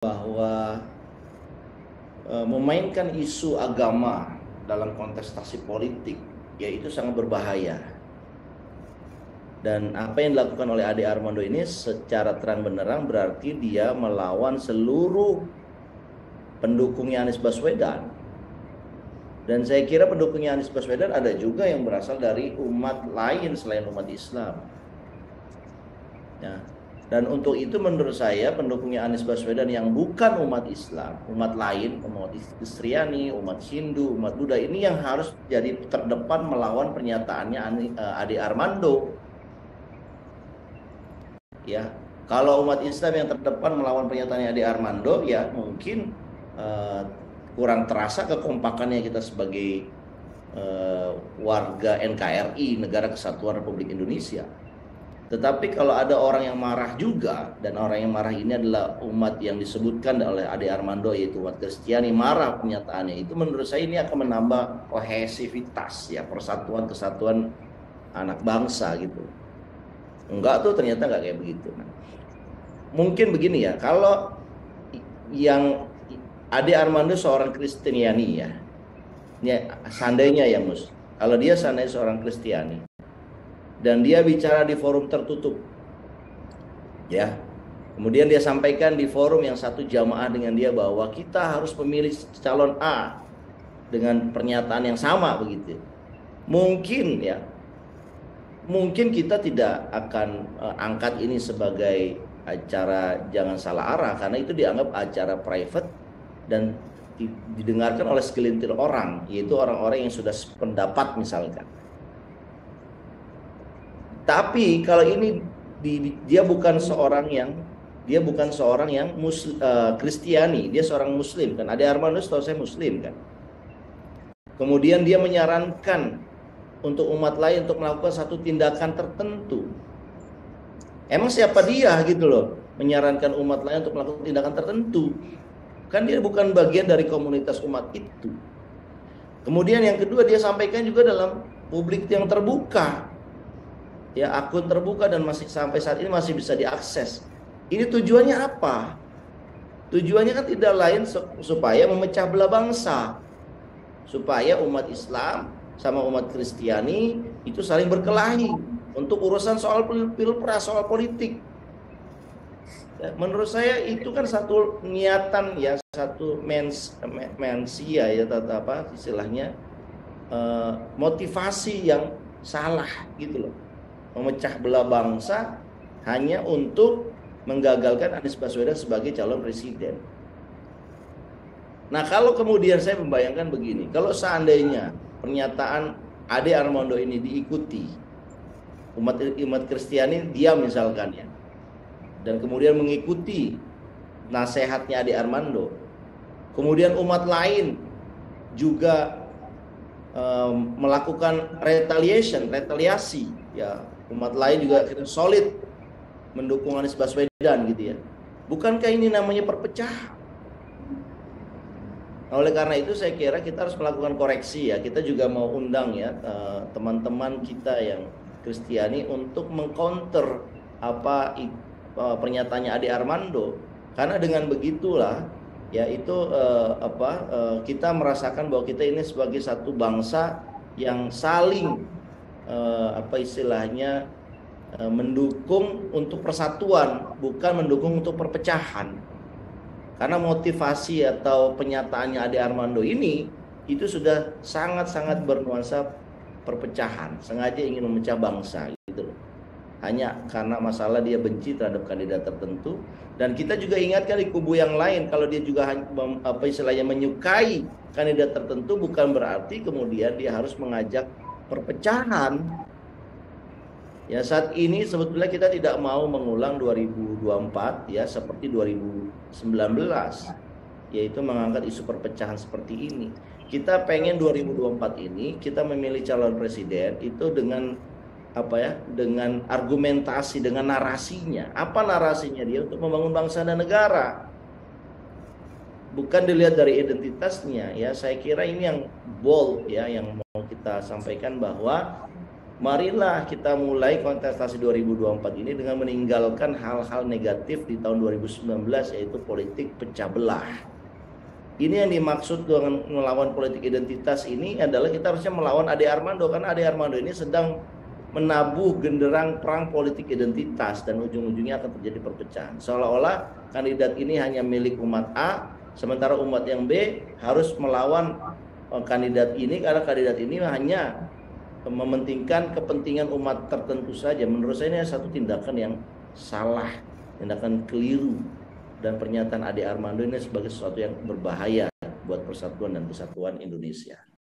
bahwa memainkan isu agama dalam kontestasi politik yaitu sangat berbahaya. Dan apa yang dilakukan oleh Ade Armando ini secara terang benderang berarti dia melawan seluruh pendukungnya Anies Baswedan. Dan saya kira pendukungnya Anies Baswedan ada juga yang berasal dari umat lain selain umat Islam. Ya. Dan untuk itu menurut saya pendukungnya Anies Baswedan yang bukan umat Islam, umat lain, umat Kristiani, umat Hindu, umat Buddha, ini yang harus jadi terdepan melawan pernyataannya Ade Armando. Ya, kalau umat Islam yang terdepan melawan pernyataannya Ade Armando, ya mungkin kurang terasa kekompakannya kita sebagai warga NKRI, Negara Kesatuan Republik Indonesia. Tetapi kalau ada orang yang marah juga, dan orang yang marah ini adalah umat yang disebutkan oleh Ade Armando, yaitu umat Kristiani, marah pernyataannya, itu menurut saya ini akan menambah kohesivitas, ya, persatuan kesatuan anak bangsa gitu. Enggak tuh, ternyata enggak kayak begitu. Nah, mungkin begini ya, kalau yang Ade Armando seorang Kristiani ya seandainya ya Mus, kalau dia seandainya seorang Kristiani dan dia bicara di forum tertutup, ya, kemudian dia sampaikan di forum yang satu jamaah dengan dia bahwa kita harus memilih calon A dengan pernyataan yang sama begitu, mungkin kita tidak akan angkat ini sebagai acara jangan salah arah, karena itu dianggap acara private dan didengarkan oleh segelintir orang, yaitu orang-orang yang sudah sependapat misalkan. Tapi kalau ini dia bukan seorang yang Kristiani, dia seorang Muslim kan. Ade Armando setahu saya Muslim kan. Kemudian dia menyarankan untuk umat lain untuk melakukan satu tindakan tertentu. Emang siapa dia gitu loh, menyarankan umat lain untuk melakukan tindakan tertentu? Kan dia bukan bagian dari komunitas umat itu. Kemudian yang kedua, dia sampaikan juga dalam publik yang terbuka, ya, akun terbuka, dan masih sampai saat ini masih bisa diakses. Ini tujuannya apa? Tujuannya kan tidak lain supaya memecah belah bangsa, supaya umat Islam sama umat Kristiani itu saling berkelahi untuk urusan soal pilpres, soal politik. Ya, menurut saya itu kan satu niatan, ya, satu mensia, ya, apa istilahnya, motivasi yang salah gitu loh, memecah belah bangsa hanya untuk menggagalkan Anies Baswedan sebagai calon presiden. Nah, kalau kemudian saya membayangkan begini, kalau seandainya pernyataan Ade Armando ini diikuti, umat Kristiani diam misalkan ya, dan kemudian mengikuti nasihatnya Ade Armando, kemudian umat lain juga melakukan retaliasi, ya, umat lain juga solid mendukung Anies Baswedan gitu ya. Bukankah ini namanya perpecahan? Oleh karena itu saya kira kita harus melakukan koreksi, ya. Kita juga mau undang ya teman-teman kita yang Kristiani untuk mengcounter apa pernyataannya Ade Armando, karena dengan begitulah ya itu kita merasakan bahwa kita ini sebagai satu bangsa yang saling mendukung untuk persatuan, bukan mendukung untuk perpecahan. Karena motivasi atau penyataannya Ade Armando ini itu sudah sangat-sangat bernuansa perpecahan, sengaja ingin memecah bangsa gitu loh. Hanya karena masalah dia benci terhadap kandidat tertentu. Dan kita juga ingatkan di kubu yang lain, kalau dia juga menyukai kandidat tertentu, bukan berarti kemudian dia harus mengajak perpecahan. Ya, saat ini sebetulnya kita tidak mau mengulang 2024 ya seperti 2019, yaitu mengangkat isu perpecahan seperti ini. Kita pengen 2024 ini kita memilih calon presiden itu dengan dengan argumentasi, dengan narasinya. Apa narasinya dia? Untuk membangun bangsa dan negara. Bukan dilihat dari identitasnya, ya. Saya kira ini yang bold, ya, yang mau kita sampaikan, bahwa marilah kita mulai kontestasi 2024 ini dengan meninggalkan hal-hal negatif di tahun 2019, yaitu politik pecah belah. Ini yang dimaksud dengan melawan politik identitas ini adalah kita harusnya melawan Ade Armando, karena Ade Armando ini sedang menabuh genderang perang politik identitas dan ujung-ujungnya akan terjadi perpecahan. Seolah-olah kandidat ini hanya milik umat A, sementara umat yang B harus melawan kandidat ini karena kandidat ini hanya mementingkan kepentingan umat tertentu saja. Menurut saya ini satu tindakan yang salah, tindakan keliru, dan pernyataan Ade Armando ini sebagai sesuatu yang berbahaya buat persatuan dan kesatuan Indonesia.